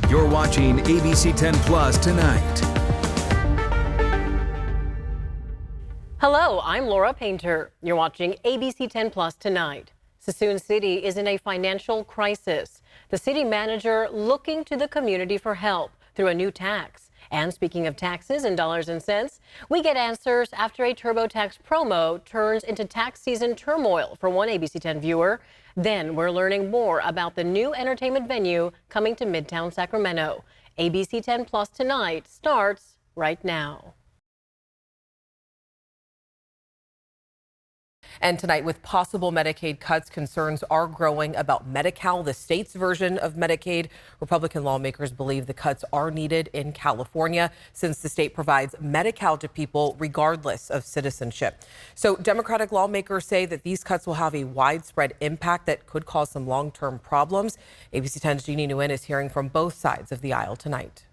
You're watching ABC10 Plus Tonight. Hello, I'm Laura Painter. You're watching ABC10 Plus Tonight. Suisun City is in a financial crisis. The city manager looking to the community for help through a new tax. And speaking of taxes and dollars and cents, we get answers after a TurboTax promo turns into tax season turmoil for one ABC10 viewer. Then we're learning more about the new entertainment venue coming to Midtown Sacramento. ABC10 Plus Tonight starts right now. And tonight, with possible Medicaid cuts, concerns are growing about Medi-Cal, the state's version of Medicaid. Republican lawmakers believe the cuts are needed in California since the state provides Medi-Cal to people regardless of citizenship. So Democratic lawmakers say that these cuts will have a widespread impact that could cause some long-term problems. ABC 10's Jeannie Nguyen is hearing from both sides of the aisle tonight.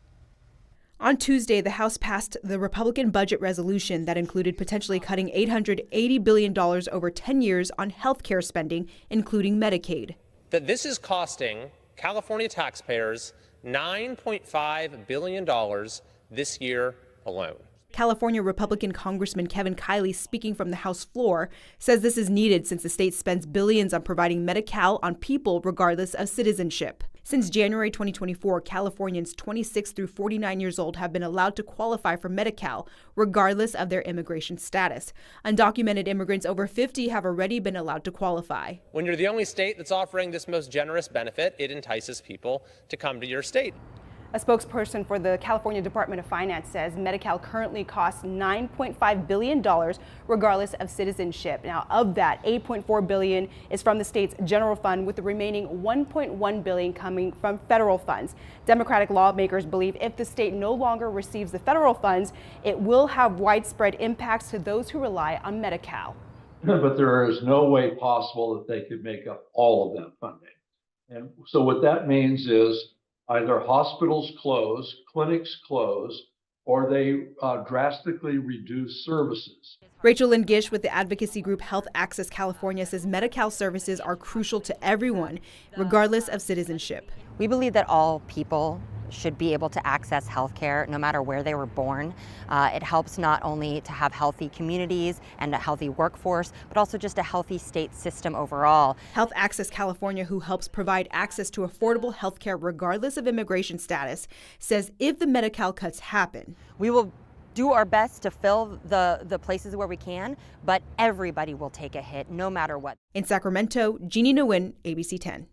On Tuesday, the House passed the Republican budget resolution that included potentially cutting $880 billion over 10 years on health care spending, including Medicaid. That this is costing California taxpayers $9.5 billion this year alone. California Republican Congressman Kevin Kiley, speaking from the House floor, says this is needed since the state spends billions on providing Medi-Cal on people regardless of citizenship. Since January 2024, Californians 26 through 49 years old have been allowed to qualify for Medi-Cal regardless of their immigration status. Undocumented immigrants over 50 have already been allowed to qualify. When you're the only state that's offering this most generous benefit, it entices people to come to your state. A spokesperson for the California Department of Finance says Medi-Cal currently costs $9.5 billion regardless of citizenship. Now, of that, $8.4 billion is from the state's general fund, with the remaining $1.1 billion coming from federal funds. Democratic lawmakers believe if the state no longer receives the federal funds, it will have widespread impacts to those who rely on Medi-Cal. But there is no way possible that they could make up all of that funding. And so what that means is either hospitals close, clinics close, or they drastically reduce services. Rachel Lynn Gish with the advocacy group Health Access California says Medi-Cal services are crucial to everyone, regardless of citizenship. We believe that all people should be able to access health care no matter where they were born. It helps not only to have healthy communities and a healthy workforce, but also just a healthy state system overall. Health Access California, who helps provide access to affordable health care regardless of immigration status, says if the Medi-Cal cuts happen, we will do our best to fill the places where we can, but everybody will take a hit no matter what. In Sacramento, Jeannie Nguyen, ABC 10.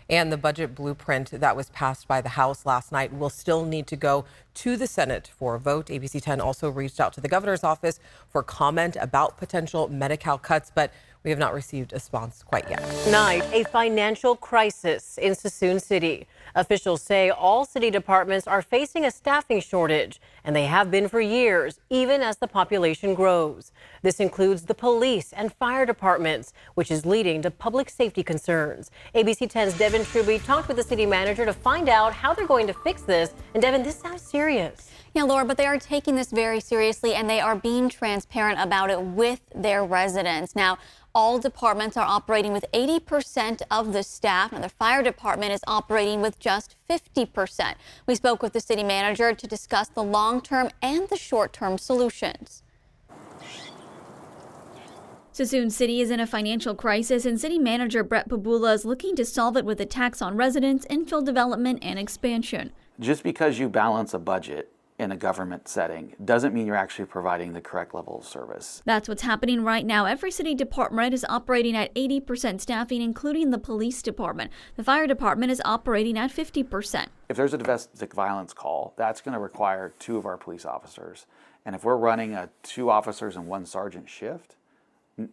And the budget blueprint that was passed by the House last night will still need to go to the Senate for a vote. ABC 10 also reached out to the governor's office for comment about potential Medi-Cal cuts, but we have not received a response quite yet. Tonight, a financial crisis in Suisun City. Officials say all city departments are facing a staffing shortage, and they have been for years, even as the population grows. This includes the police and fire departments, which is leading to public safety concerns. ABC 10's Devin Truby talked with the city manager to find out how they're going to fix this. And Devin, this sounds serious. Yeah, Laura, but they are taking this very seriously, and they are being transparent about it with their residents. Now, all departments are operating with 80% of the staff. Now, the fire department is operating with just 50%. We spoke with the city manager to discuss the long-term and the short-term solutions. Suisun City is in a financial crisis, and city manager Brett Pabula is looking to solve it with a tax on residents, infill development, and expansion. Just because you balance a budget in a government setting doesn't mean you're actually providing the correct level of service. That's what's happening right now. Every city department is operating at 80% staffing, including the police department. The fire department is operating at 50%. If there's a domestic violence call, that's going to require 2 of our police officers. And if we're running a 2 officers and 1 sergeant shift,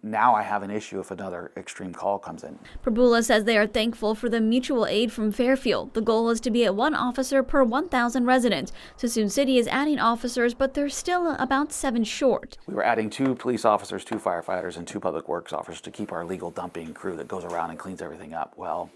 now I have an issue if another extreme call comes in. Pabula says they are thankful for the mutual aid from Fairfield. The goal is to be at 1 officer per 1,000 residents. Suisun City is adding officers, but they're still about 7 short. We were adding 2 police officers, 2 firefighters, and 2 public works officers to keep our legal dumping crew that goes around and cleans everything up. Well,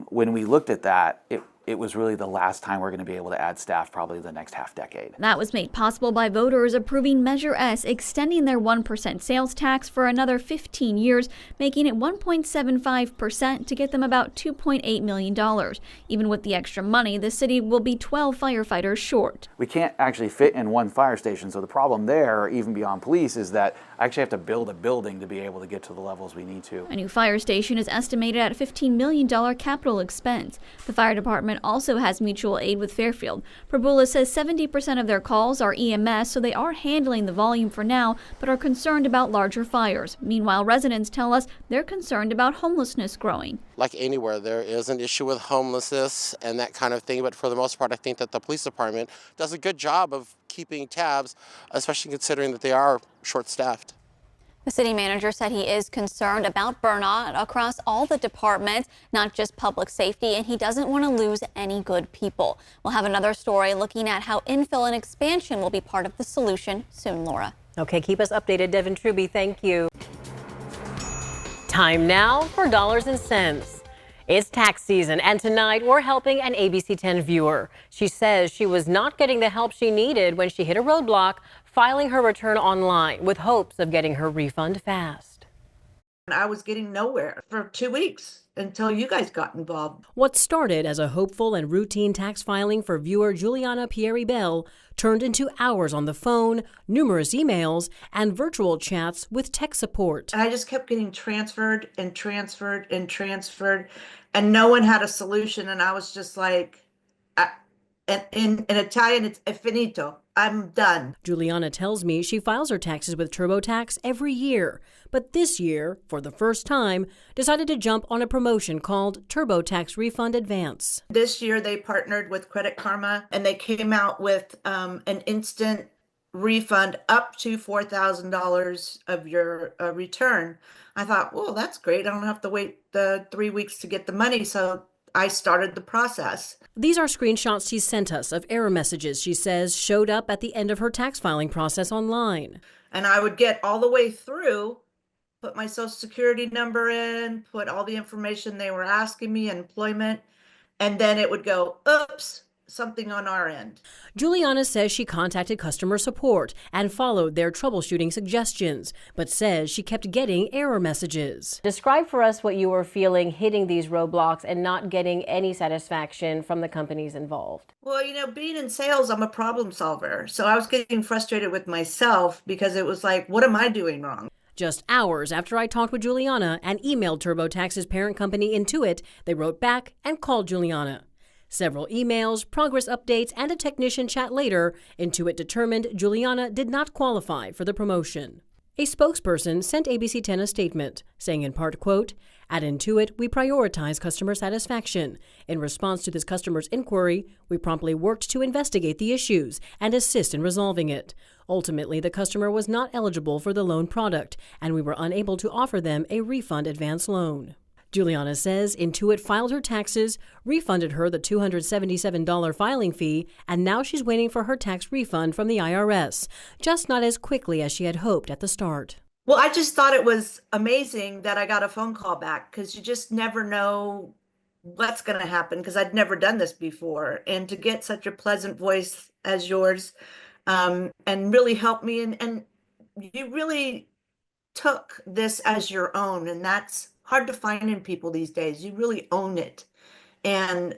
when we looked at that, it was really the last time we're going to be able to add staff, probably the next half decade. That was made possible by voters approving Measure S, extending their 1% sales tax for another 15 years, making it 1.75% to get them about $2.8 million. Even with the extra money, the city will be 12 firefighters short. We can't actually fit in one fire station, so the problem there, even beyond police, is that I actually have to build a building to be able to get to the levels we need to. A new fire station is estimated at $15 million capital expense. The fire department also has mutual aid with Fairfield. Prabula says 70% of their calls are EMS, so they are handling the volume for now, but are concerned about larger fires. Meanwhile, residents tell us they're concerned about homelessness growing. Like anywhere, there is an issue with homelessness and that kind of thing, but for the most part, I think that the police department does a good job of keeping tabs, especially considering that they are short-staffed. The city manager said he is concerned about burnout across all the departments, not just public safety, and he doesn't want to lose any good people. We'll have another story looking at how infill and expansion will be part of the solution soon, Laura. Okay, keep us updated. Devin Truby, thank you. Time now for Dollars and Cents. It's tax season, and tonight we're helping an ABC10 viewer. She says she was not getting the help she needed when she hit a roadblock filing her return online with hopes of getting her refund fast. I was getting nowhere for 2 weeks until you guys got involved. What started as a hopeful and routine tax filing for viewer Juliana Pierre-Bell turned into hours on the phone, numerous emails, and virtual chats with tech support. And I just kept getting transferred and transferred and transferred, and no one had a solution. And I was just like, in Italian, it's finito. I'm done. Juliana tells me she files her taxes with TurboTax every year, but this year, for the first time, decided to jump on a promotion called TurboTax Refund Advance. This year, they partnered with Credit Karma, and they came out with an instant refund up to $4,000 of your return. I thought, well, that's great. I don't have to wait the 3 weeks to get the money. So I started the process. These are screenshots she sent us of error messages she says showed up at the end of her tax filing process online. And I would get all the way through, put my social security number in, put all the information they were asking me, employment, and then it would go, oops, something on our end. Juliana says she contacted customer support and followed their troubleshooting suggestions, but says she kept getting error messages. Describe for us what you were feeling hitting these roadblocks and not getting any satisfaction from the companies involved. Well, you know, being in sales, I'm a problem solver. So I was getting frustrated with myself because it was like, what am I doing wrong? Just hours after I talked with Juliana and emailed TurboTax's parent company Intuit, they wrote back and called Juliana. Several emails, progress updates, and a technician chat later, Intuit determined Juliana did not qualify for the promotion. A spokesperson sent ABC10 a statement, saying in part, quote, "At Intuit, we prioritize customer satisfaction. In response to this customer's inquiry, we promptly worked to investigate the issues and assist in resolving it. Ultimately, the customer was not eligible for the loan product, and we were unable to offer them a refund advance loan." Juliana says Intuit filed her taxes, refunded her the $277 filing fee, and now she's waiting for her tax refund from the IRS, just not as quickly as she had hoped at the start. Well, I just thought it was amazing that I got a phone call back because you just never know what's going to happen because I'd never done this before. And to get such a pleasant voice as yours and really help me. And you really took this as your own, and that's hard to find in people these days. You really own it. And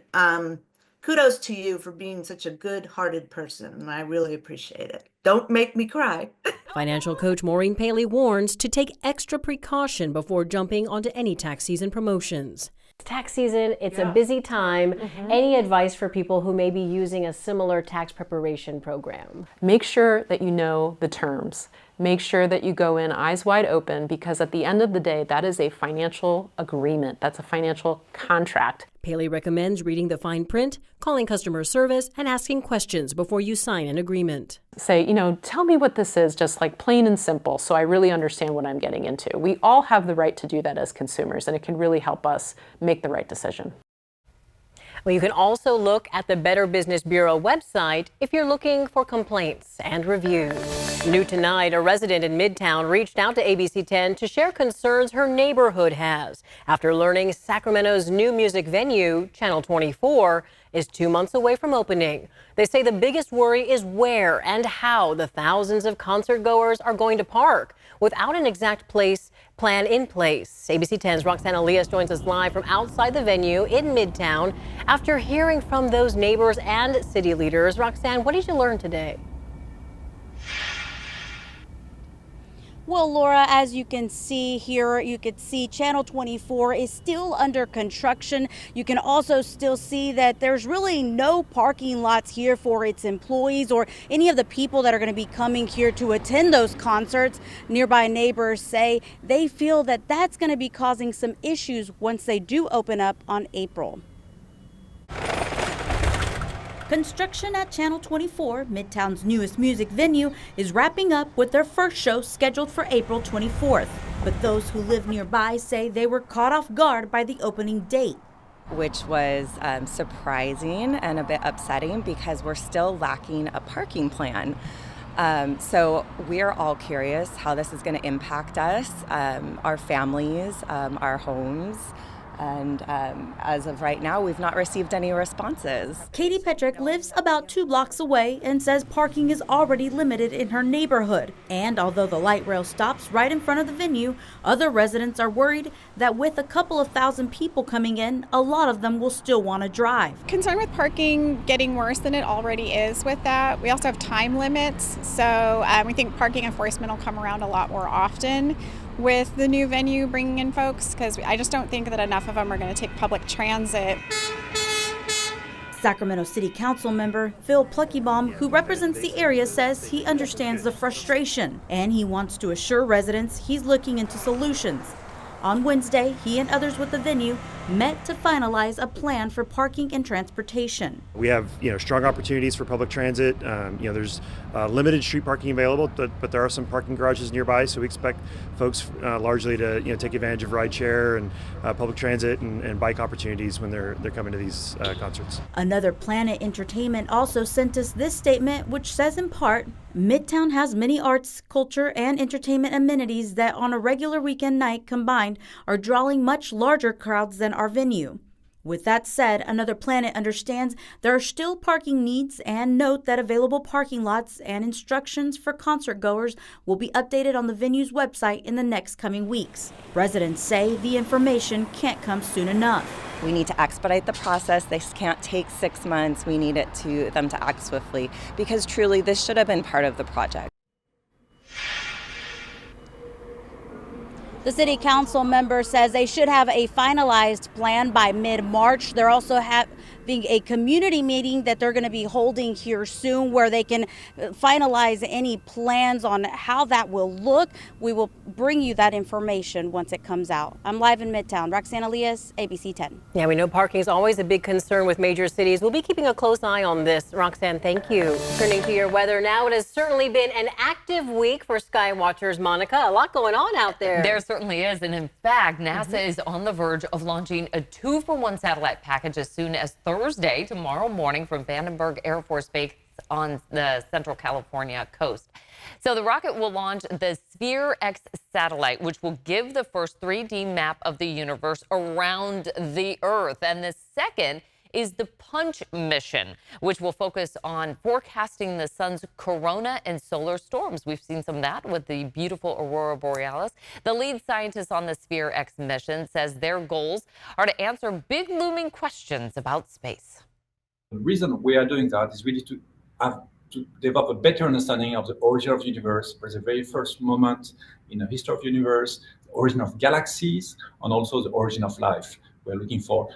kudos to you for being such a good-hearted person. And I really appreciate it. Don't make me cry. Financial coach Maureen Paley warns to take extra precaution before jumping onto any tax season promotions. It's tax season, it's a busy time. Any advice for people who may be using a similar tax preparation program? Make sure that you know the terms. Make sure that you go in eyes wide open because at the end of the day, that is a financial agreement. That's a financial contract. Paley recommends reading the fine print, calling customer service, and asking questions before you sign an agreement. Say, tell me what this is, just like plain and simple, so I really understand what I'm getting into. We all have the right to do that as consumers, and it can really help us make the right decision. Well, you can also look at the Better Business Bureau website if you're looking for complaints and reviews. New tonight, a resident in Midtown reached out to ABC10 to share concerns her neighborhood has after learning Sacramento's new music venue, Channel 24, is 2 months away from opening. They say the biggest worry is where and how the thousands of concert goers are going to park without an exact plan in place. ABC 10's Roxana Elias joins us live from outside the venue in Midtown after hearing from those neighbors and city leaders. Roxanne, what did you learn today? Well, Laura, as you can see here, you could see Channel 24 is still under construction. You can also still see that there's really no parking lots here for its employees or any of the people that are going to be coming here to attend those concerts. Nearby neighbors say they feel that that's going to be causing some issues once they do open up on April. Construction at Channel 24, Midtown's newest music venue, is wrapping up with their first show scheduled for April 24th. But those who live nearby say they were caught off guard by the opening date. Which was surprising and a bit upsetting because we're still lacking a parking plan. So we're all curious how this is going to impact us, our families, our homes. And as of right now, we've not received any responses. Katie Petrick lives about 2 blocks away and says parking is already limited in her neighborhood. And although the light rail stops right in front of the venue, other residents are worried that with a couple of thousand people coming in, a lot of them will still want to drive. Concerned with parking getting worse than it already is with that. We also have time limits, so we think parking enforcement will come around a lot more often with the new venue bringing in folks, because I just don't think that enough of them are going to take public transit. Sacramento City Council member Phil Pluckybaum, who represents the area, says he understands the frustration and he wants to assure residents he's looking into solutions. On Wednesday, he and others with the venue met to finalize a plan for parking and transportation. We have, strong opportunities for public transit. There's limited street parking available, but there are some parking garages nearby. So we expect folks largely to, take advantage of rideshare and public transit and bike opportunities when they're coming to these concerts. Another Planet Entertainment also sent us this statement, which says in part, Midtown has many arts, culture, and entertainment amenities that on a regular weekend night combined are drawing much larger crowds than our venue. With that said, Another Planet understands there are still parking needs and note that available parking lots and instructions for concert goers will be updated on the venue's website in the next coming weeks. Residents say the information can't come soon enough. We need to expedite the process. This can't take 6 months. We need them to act swiftly because truly this should have been part of the project. The city council member says they should have a finalized plan by mid-March. They're also having a community meeting that they're going to be holding here soon where they can finalize any plans on how that will look. We will bring you that information once it comes out. I'm live in Midtown. Roxana Elias, ABC 10. Yeah, we know parking is always a big concern with major cities. We'll be keeping a close eye on this. Roxanne, thank you. Turning to your weather now, it has certainly been an active week for sky watchers. Monica, a lot going on out there. There certainly is. And in fact, NASA is on the verge of launching a 2-for-1 satellite package as soon as Thursday, tomorrow morning, from Vandenberg Air Force Base on the Central California coast. So the rocket will launch the Sphere-X satellite, which will give the first 3D map of the universe around the Earth. And the second is the Punch mission, which will focus on forecasting the sun's corona and solar storms. We've seen some of that with the beautiful aurora borealis. The lead scientist on the Sphere-X mission says their goals are to answer big looming questions about space. The reason we are doing that is really to develop a better understanding of the origin of the universe. For the very first moment in the history of the universe, the origin of galaxies, and also the origin of life. We're looking for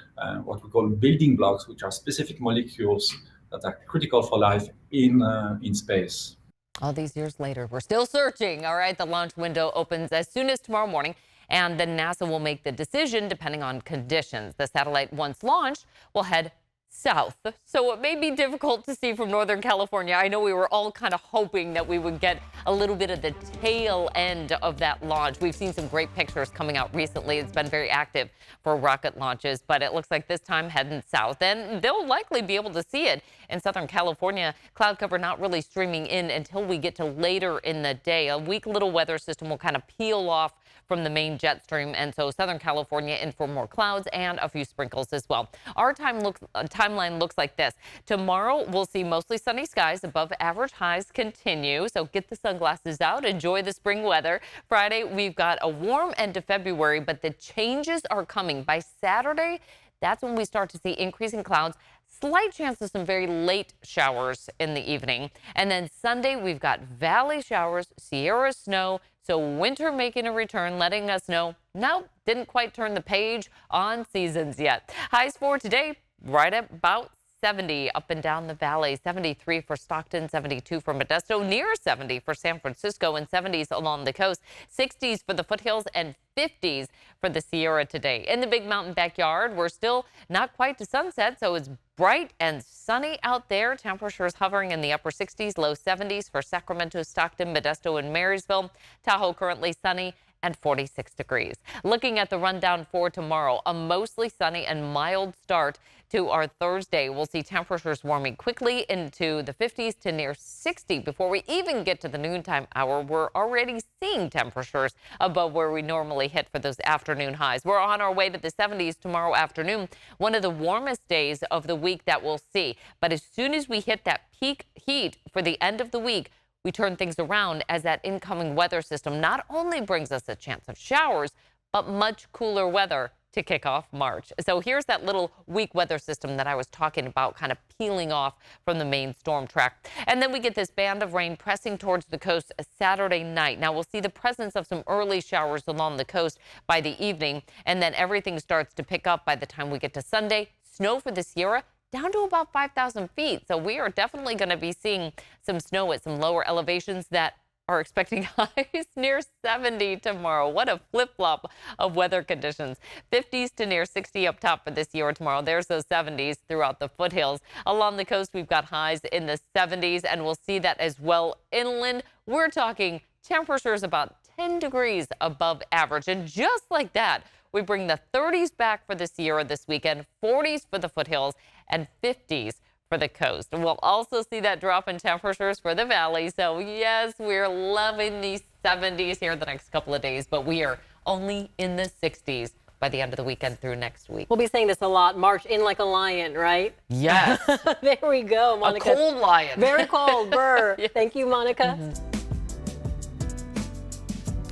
what we call building blocks, which are specific molecules that are critical for life in space. All these years later, we're still searching. All right, the launch window opens as soon as tomorrow morning, and then NASA will make the decision depending on conditions. The satellite, once launched, will head south, so it may be difficult to see from Northern California. I know we were all kind of hoping that we would get a little bit of the tail end of that launch. We've seen some great pictures coming out recently. It's been very active for rocket launches, but it looks like this time heading south, and they'll likely be able to see it in Southern California. Cloud cover not really streaming in until we get to later in the day. A weak little weather system will kind of peel off from the main jet stream, and so Southern California in for more clouds and a few sprinkles as well. Our timeline looks like this. Tomorrow we'll see mostly sunny skies, above average highs continue, so get the sunglasses out, enjoy the spring weather. Friday we've got a warm end to February, but the changes are coming. By Saturday, that's when we start to see increasing clouds. Slight chance of some very late showers in the evening. And then Sunday, we've got valley showers, Sierra snow. So winter making a return, letting us know, no, didn't quite turn the page on seasons yet. Highs for today, right at about 70 up and down the valley. 73 for Stockton, 72 for Modesto, near 70 for San Francisco, and 70s along the coast. 60s for the foothills and 50s for the Sierra today. In the Big Mountain backyard, we're still not quite to sunset, so it's bright and sunny out there. Temperatures hovering in the upper 60s, low 70s for Sacramento, Stockton, Modesto, and Marysville. Tahoe currently sunny and 46 degrees. Looking at the rundown for tomorrow, a mostly sunny and mild start to our Thursday. We'll see temperatures warming quickly into the 50s to near 60 before we even get to the noontime hour. We're already seeing temperatures above where we normally hit for those afternoon highs. We're on our way to the 70s tomorrow afternoon, one of the warmest days of the week that we'll see. But as soon as we hit that peak heat for the end of the week, we turn things around as that incoming weather system not only brings us a chance of showers, but much cooler weather to kick off March. So here's that little weak weather system that I was talking about, kind of peeling off from the main storm track. And then we get this band of rain pressing towards the coast Saturday night. Now we'll see the presence of some early showers along the coast by the evening, and then everything starts to pick up by the time we get to Sunday. Snow for the Sierra down to about 5,000 feet. So we are definitely going to be seeing some snow at some lower elevations that are expecting highs near 70 tomorrow. What a flip-flop of weather conditions. 50s to near 60 up top for this year tomorrow. There's those 70s throughout the foothills. Along the coast, we've got highs in the 70s, and we'll see that as well inland. We're talking temperatures about 10 degrees above average. And just like that, we bring the 30s back for the Sierra this weekend, 40s for the foothills, and 50s for the coast. And we'll also see that drop in temperatures for the valley. So yes, we're loving these 70s here the next couple of days, but we are only in the 60s by the end of the weekend through next week. We'll be saying this a lot. March in like a lion, right? Yes. There we go, Monica. A cold lion. Very cold. Brr. Yes. Thank you, Monica.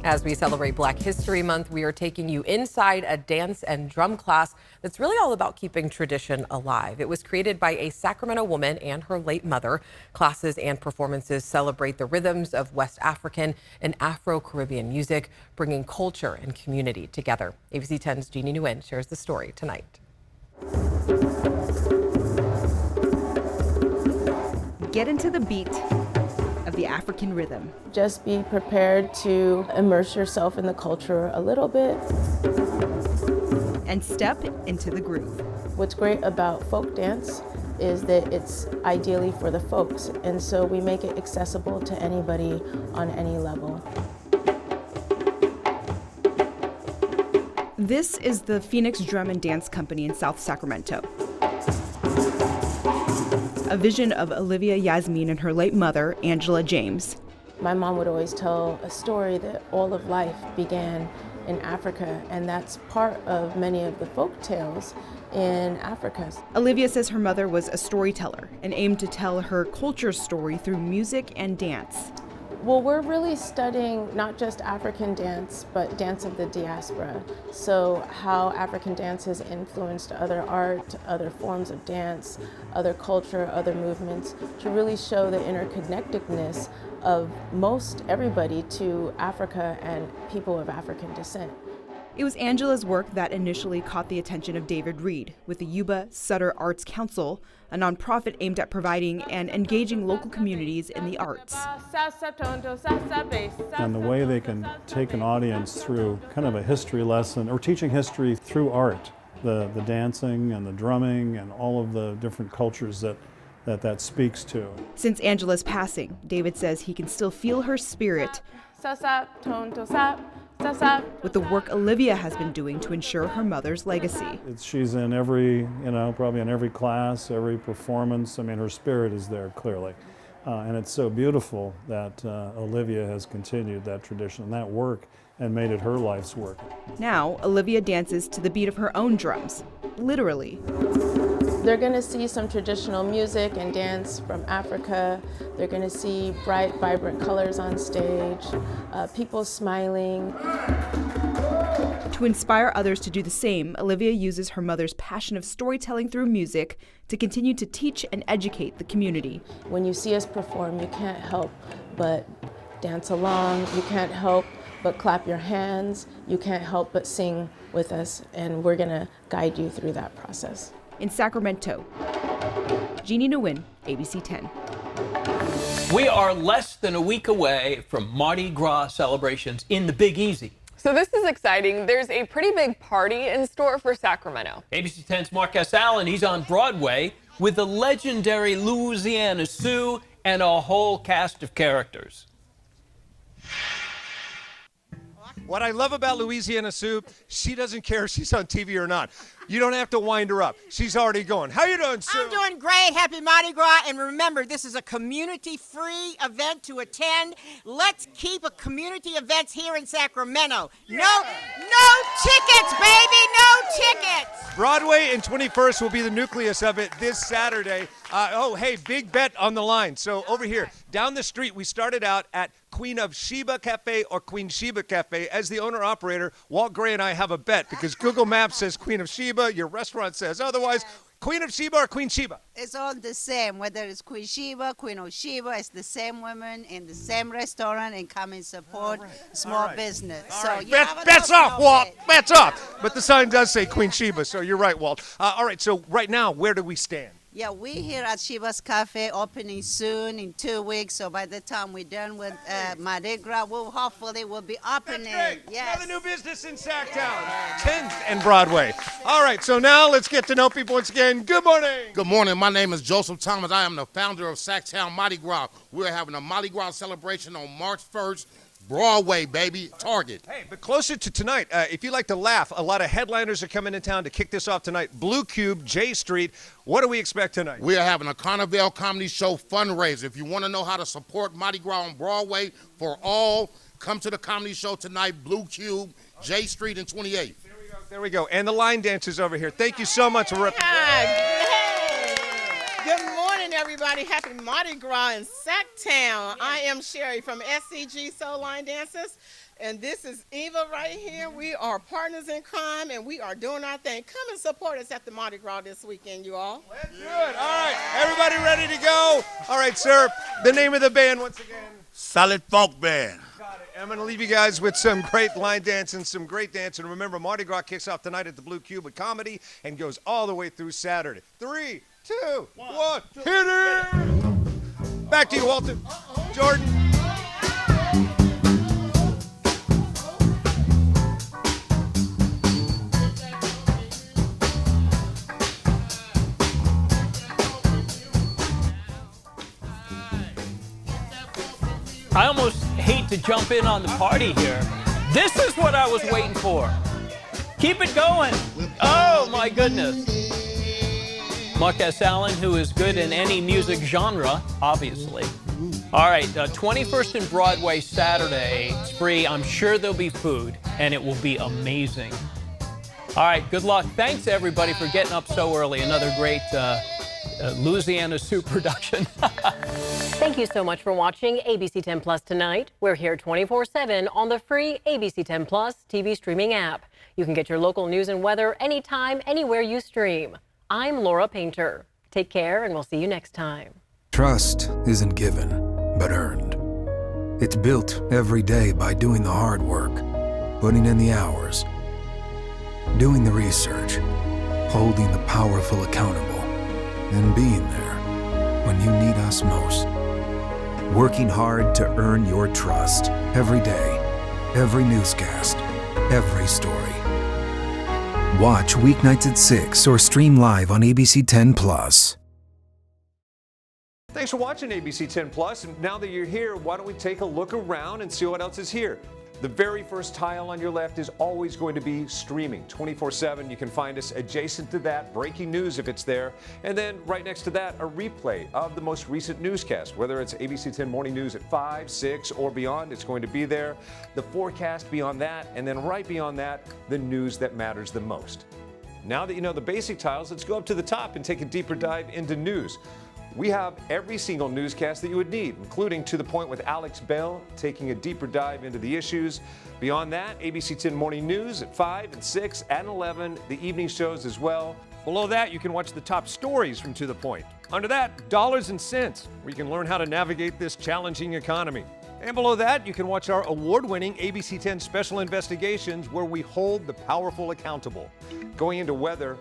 As we celebrate Black History Month, we are taking you inside a dance and drum class that's really all about keeping tradition alive. It was created by a Sacramento woman and her late mother. Classes and performances celebrate the rhythms of West African and Afro-Caribbean music, bringing culture and community together. ABC 10's Jeannie Nguyen shares the story tonight. Get into the beat of the African rhythm. Just be prepared to immerse yourself in the culture a little bit. And step into the groove. What's great about folk dance is that it's ideally for the folks, and so we make it accessible to anybody on any level. This is the Phoenix Drum and Dance Company in South Sacramento. A vision of Olivia Yasmin and her late mother, Angela James. My mom would always tell a story that all of life began in Africa, and that's part of many of the folk tales in Africa. Olivia says her mother was a storyteller and aimed to tell her culture story through music and dance. Well, we're really studying not just African dance, but dance of the diaspora. So how African dance has influenced other art, other forms of dance, other culture, other movements, to really show the interconnectedness of most everybody to Africa and people of African descent. It was Angela's work that initially caught the attention of David Reed with the Yuba Sutter Arts Council, a nonprofit aimed at providing and engaging local communities in the arts. And the way they can take an audience through kind of a history lesson or teaching history through art the dancing and the drumming and all of the different cultures that speaks to. Since Angela's passing, David says he can still feel her spirit with the work Olivia has been doing to ensure her mother's legacy. She's in every, probably in every class, every performance. I mean, her spirit is there clearly. And it's so beautiful that Olivia has continued that tradition and that work and made it her life's work. Now, Olivia dances to the beat of her own drums, literally. They're going to see some traditional music and dance from Africa. They're going to see bright, vibrant colors on stage, people smiling. To inspire others to do the same, Olivia uses her mother's passion of storytelling through music to continue to teach and educate the community. When you see us perform, you can't help but dance along. You can't help but clap your hands. You can't help but sing with us, and we're going to guide you through that process. In Sacramento, Jeannie Nguyen, ABC 10. We are less than a week away from Mardi Gras celebrations in the Big Easy. So this is exciting. There's a pretty big party in store for Sacramento. ABC 10's Marcus Allen, he's on Broadway with the legendary Louisiana Sue and a whole cast of characters. What I love about Louisiana Sue, she doesn't care if she's on TV or not. You don't have to wind her up. She's already going. How you doing, Sue? I'm doing great. Happy Mardi Gras. And remember, this is a community-free event to attend. Let's keep a community events here in Sacramento. No tickets, baby. No tickets. Broadway and 21st will be the nucleus of it this Saturday. Hey, big bet on the line. So over here, down the street, we started out at Queen of Sheba Cafe or Queen Sheba Cafe. As the owner-operator, Walt Gray and I have a bet because Google Maps says Queen of Sheba, your restaurant says otherwise. Queen of Sheba or Queen Sheba? It's all the same, whether it's Queen Sheba, Queen of Sheba, it's the same women in the same restaurant and come and support small business. Bets off, Walt. Bets off. But the sign does say Queen Sheba, so you're right, Walt. All right, so right now, where do we stand? Yeah, we're here at Sheba's Cafe, opening soon in 2 weeks. So by the time we're done with Mardi Gras, hopefully we'll be opening. That's great. Yes. Another new business in Sacktown. 10th and Broadway. All right, so now let's get to know people once again. Good morning. Good morning. My name is Joseph Thomas. I am the founder of Sacktown Mardi Gras. We're having a Mardi Gras celebration on March 1st. Broadway, baby, Target. Hey, but closer to tonight, if you like to laugh, a lot of headliners are coming in town to kick this off tonight. Blue Cube, J Street. What do we expect tonight? We are having a Carnival Comedy Show fundraiser. If you want to know how to support Mardi Gras on Broadway for all, come to the comedy show tonight, Blue Cube, J Street and 28. There we go. And the line dancers over here. Thank you so much for representing. Good morning, everybody. Happy Mardi Gras in Sacktown. I am Sherry from SCG Soul Line Dancers, and this is Eva right here. We are partners in crime, and we are doing our thing. Come and support us at the Mardi Gras this weekend, you all. Good. All right. Everybody ready to go? All right, sir. The name of the band once again. Solid Funk Band. Got it. I'm going to leave you guys with some great line dancing, some great dancing. Remember, Mardi Gras kicks off tonight at the Blue Cube with comedy and goes all the way through Saturday. 3, 2, 1. Hit it! Back to you, Walter. Jordan. I almost hate to jump in on the party here. This is what I was waiting for. Keep it going. Oh, my goodness. Marcus Allen, who is good in any music genre, obviously. All right, 21st and Broadway Saturday. It's free. I'm sure there'll be food, and it will be amazing. All right, good luck. Thanks, everybody, for getting up so early. Another great Louisiana Sue production. Thank you so much for watching ABC 10 Plus Tonight. We're here 24/7 on the free ABC 10 Plus TV streaming app. You can get your local news and weather anytime, anywhere you stream. I'm Laura Painter. Take care, and we'll see you next time. Trust isn't given, but earned. It's built every day by doing the hard work, putting in the hours, doing the research, holding the powerful accountable, and being there when you need us most. Working hard to earn your trust every day, every newscast, every story. Watch weeknights at 6 or stream live on ABC10 Plus. Thanks for watching ABC 10 Plus. And now that you're here, why don't we take a look around and see what else is here? The very first tile on your left is always going to be streaming 24/7. You can find us adjacent to that, breaking news if it's there. And then right next to that, a replay of the most recent newscast. Whether it's ABC 10 Morning News at 5, 6, or beyond, it's going to be there. The forecast beyond that, and then right beyond that, the news that matters the most. Now that you know the basic tiles, let's go up to the top and take a deeper dive into news. We have every single newscast that you would need, including To the Point with Alex Bell, taking a deeper dive into the issues. Beyond that, ABC 10 Morning News at 5 and 6 and 11, the evening shows as well. Below that, you can watch the top stories from To the Point. Under that, Dollars and Cents, where you can learn how to navigate this challenging economy. And below that, you can watch our award-winning ABC 10 Special Investigations, where we hold the powerful accountable. Going into weather,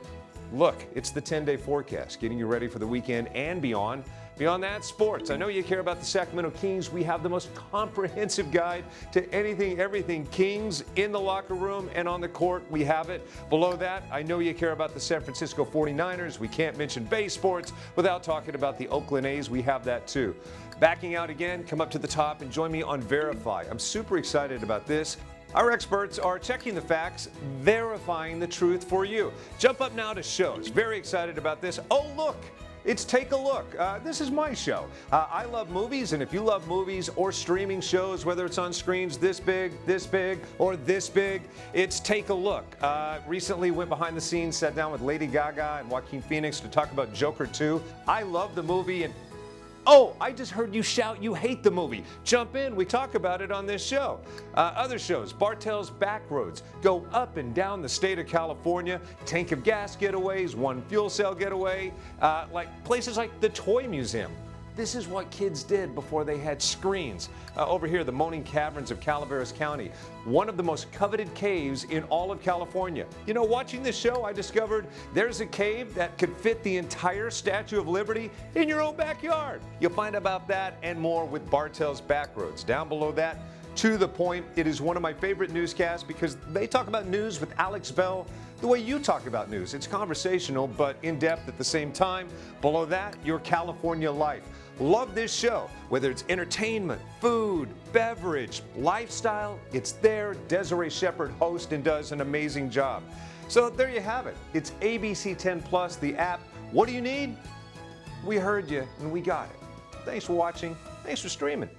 look, it's the 10-day forecast, getting you ready for the weekend and beyond. Beyond that, sports. I know you care about the Sacramento Kings. We have the most comprehensive guide to anything, everything Kings in the locker room and on the court. We have it. Below that, I know you care about the San Francisco 49ers. We can't mention Bay Sports without talking about the Oakland A's. We have that too. Backing out again, come up to the top and join me on Verify. I'm super excited about this. Our experts are checking the facts, verifying the truth for you. Jump up now to shows. Very excited about this. Oh, look. It's Take a Look. This is my show. I love movies, and if you love movies or streaming shows, whether it's on screens this big, or this big, it's Take a Look. Recently went behind the scenes, sat down with Lady Gaga and Joaquin Phoenix to talk about Joker 2. I love the movie, and oh, I just heard you shout you hate the movie. Jump in, we talk about it on this show. Other shows, Bartell's Backroads, go up and down the state of California, tank of gas getaways, one fuel cell getaway, like places like the Toy Museum. This is what kids did before they had screens. Over here, the Moaning Caverns of Calaveras County, one of the most coveted caves in all of California. You know, watching this show, I discovered there's a cave that could fit the entire Statue of Liberty in your own backyard. You'll find about that and more with Bartell's Backroads. Down below that, To the Point. It is one of my favorite newscasts because they talk about news with Alex Bell the way you talk about news. It's conversational, but in-depth at the same time. Below that, Your California Life. Love this show. Whether it's entertainment, food, beverage, lifestyle, it's there. Desiree Shepherd hosts and does an amazing job. So there you have it. It's ABC 10 Plus, the app. What do you need? We heard you and we got it. Thanks for watching. Thanks for streaming.